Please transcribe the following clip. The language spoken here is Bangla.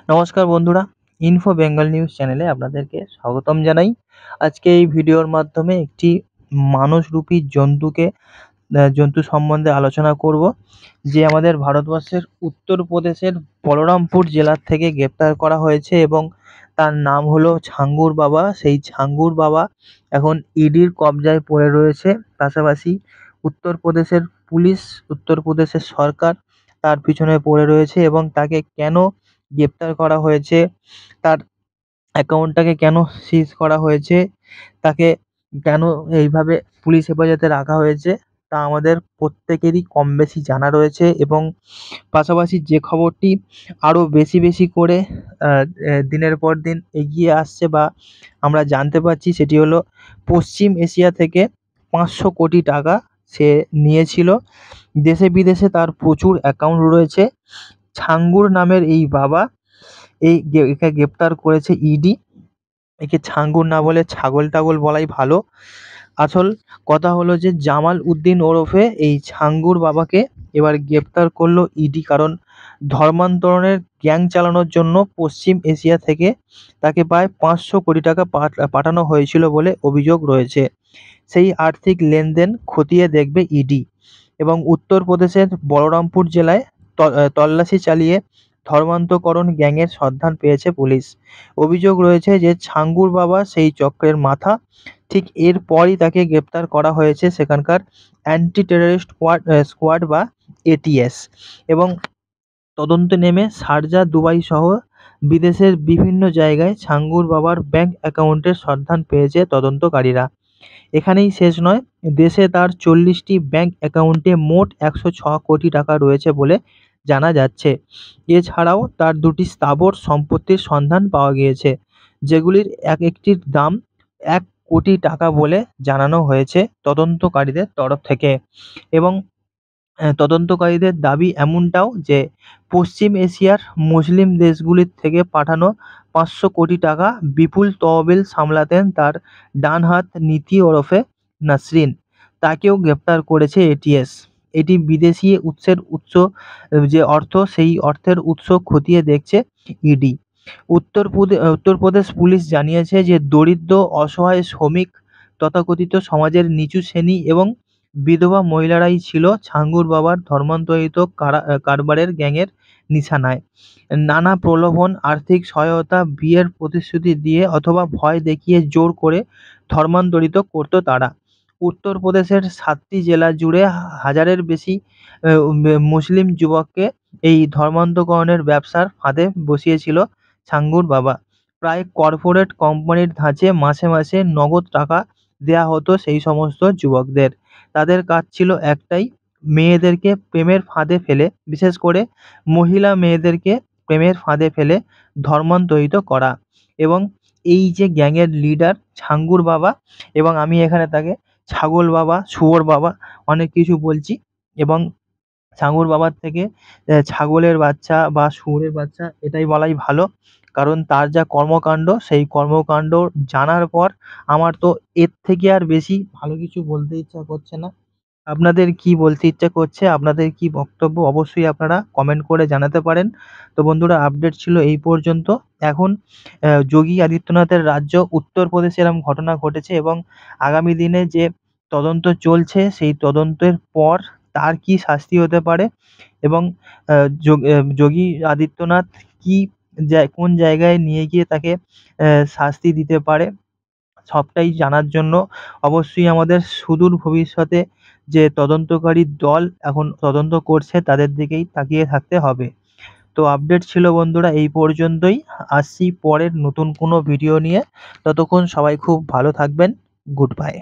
নমস্কার বন্ধুরা, ইনফো বেঙ্গল নিউজ চ্যানেলে আপনাদেরকে স্বাগতম জানাই। আজকে এই ভিডিওর মাধ্যমে একটি মানুষরূপী জন্তু সম্বন্ধে আলোচনা করব, যে আমাদের ভারতবর্ষের উত্তরপ্রদেশের বলরামপুর জেলার থেকে গ্রেপ্তার করা হয়েছে এবং তার নাম হলো ছাঙ্গুর বাবা। সেই ছাঙ্গুর বাবা এখন ইডির কবজায় পড়ে রয়েছে। পাশাপাশি উত্তরপ্রদেশের পুলিশ, উত্তরপ্রদেশের সরকার তার পিছনে পড়ে রয়েছে এবং তাকে কেন গ্রেপ্তার করা হয়েছে, তার অ্যাকাউন্টটাকে কেন সিজ করা হয়েছে, তাকে কেন এইভাবে পুলিশ হেফাজতে রাখা হয়েছে, তা আমাদের প্রত্যেকেরই কম বেশি জানা রয়েছে। এবং পাশাপাশি যে খবরটি আরও বেশি বেশি করে দিনের পর দিন এগিয়ে আসছে বা আমরা জানতে পারছি, সেটি হলো পশ্চিম এশিয়া থেকে 500 কোটি টাকা সে নিয়েছিল। দেশে বিদেশে তার প্রচুর অ্যাকাউন্ট রয়েছে। ছাঙ্গুর নামের এই বাবা, একে গ্রেপ্তার করেছে ইডি। একে ছাঙ্গুর না বলে ছাগল টাগল বলাই ভালো। আসল কথা হলো যে জামাল উদ্দিন ওরফে এই ছাঙ্গুর বাবাকে এবার গ্রেপ্তার করলো ইডি, কারণ ধর্মান্তরণের গ্যাং চালানোর জন্য পশ্চিম এশিয়া থেকে তাকে প্রায় 500 কোটি টাকা পাঠানো হয়েছিল বলে অভিযোগ রয়েছে। সেই আর্থিক লেনদেন খতিয়ে দেখবে ইডি এবং উত্তরপ্রদেশের বলরামপুর জেলায় তল্লাশি চালিয়ে ধর্মান্তকরণ গ্যাংয়ের সন্ধান পেয়েছে পুলিশ। অভিযোগ রয়েছে যে ছাঙ্গুর বাবা সেই চক্রের মাথা। ঠিক এরপরই তাকে গ্রেপ্তার করা হয়েছে সেখানকার অ্যান্টি টেররিস্ট স্কোয়াড বা এটিএস। এবং তদন্তে নেমে শারজা, দুবাই সহ বিদেশের বিভিন্ন জায়গায় ছাঙ্গুর বাবার ব্যাংক অ্যাকাউন্টের সন্ধান পেয়েছে তদন্তকারীরা। এখানেই শেষ নয়, দেশে তার 40টি ব্যাংক অ্যাকাউন্টে মোট 106 কোটি টাকা রয়েছে বলে জানা যাচ্ছে। এছাড়াও তার 2টি স্থাবর সম্পত্তির সন্ধান পাওয়া গিয়েছে, যেগুলির এক একটির দাম 1 কোটি টাকা বলে জানানো হয়েছে তদন্তকারীদের তরফ থেকে। এবং তদন্তকারীদের দাবি এমনটাও যে পশ্চিম এশিয়ার মুসলিম দেশগুলির থেকে পাঠানো 500 কোটি টাকা বিপুল তহবিল সামলাতেন তার ডান হাত নীতি ওরফে নাসরিন। তাকেও গ্রেপ্তার করেছে এটিএস। এটি বিদেশি উৎসের যে অর্থ, সেই অর্থের উৎস খতিয়ে দেখছে ইডি। উত্তরপ্রদেশ পুলিশ জানিয়েছে যে দরিদ্র, অসহায় শ্রমিক, তথাকথিত সমাজের নিচু শ্রেণী এবং বিধবা মহিলারাই ছিল ছাঙ্গুর বাবার ধর্মান্তরিত কারবারের গ্যাংয়ের নিশানায়। নানা প্রলোভন, আর্থিক সহায়তা, বিয়ের প্রতিশ্রুতি দিয়ে অথবা ভয় দেখিয়ে জোর করে ধর্মান্তরিত করত তারা। উত্তরপ্রদেশের 7টি জেলা জুড়ে হাজারের বেশি মুসলিম যুবককে এই ধর্মান্তকরণের ব্যবসার ফাঁদে বসিয়েছিল ছাঙ্গুর বাবা। প্রায় কর্পোরেট কোম্পানির ধাঁচে মাসে মাসে নগদ টাকা দেয়া হতো সেই সমস্ত যুবকদের। তাদের কাজ ছিল একটাই, মেয়েদেরকে প্রেমের ফাঁদে ফেলে, বিশেষ করে মহিলা মেয়েদেরকে প্রেমের ফাঁদে ফেলে ধর্মান্তরিত করা। এবং এই যে গ্যাংয়ের লিডার ছাঙ্গুর বাবা, এবং আমি এখানে তাকে ছাগল বাবা, শুয়োর বাবা অনেক কিছু বলছি। এবং ছাঙ্গুর বাবার থেকে ছাগলের বাচ্চা বা শুয়োরের বাচ্চা এটাই বলাই ভালো, কারণ তার যা কর্মকাণ্ড, সেই কর্মকাণ্ড জানার পর আমার তো এর থেকে আর বেশি ভালো কিছু বলতে ইচ্ছা করছে না। আপনাদের কি বলতে ইচ্ছা করছে, আপনাদের কি বক্তব্য, অবশ্যই আপনারা কমেন্ট করে জানাতে পারেন। তো বন্ধুরা, আপডেট ছিল এই পর্যন্ত। এখন যোগী আদিত্যনাথের রাজ্য উত্তরপ্রদেশে এরকম ঘটনা ঘটেছে এবং আগামী দিনে যে তদন্ত চলছে, সেই তদন্তের পর তার কি শাস্তি হতে পারে এবং যোগী আদিত্যনাথ কি কোন জায়গায় নিয়ে গিয়ে তাকে শাস্তি দিতে পারে, সবটাই জানার জন্য অবশ্যই আমাদের সুদূর ভবিষ্যতে যে তদন্তকারী দল এখন তদন্ত করছে তাদের দিকেই তাকিয়ে থাকতে হবে। তো আপডেট ছিল বন্ধুরা এই পর্যন্তই। আসছি পরের নতুন কোনো ভিডিও নিয়ে। ততক্ষণ সবাই খুব ভালো থাকবেন। Good bye.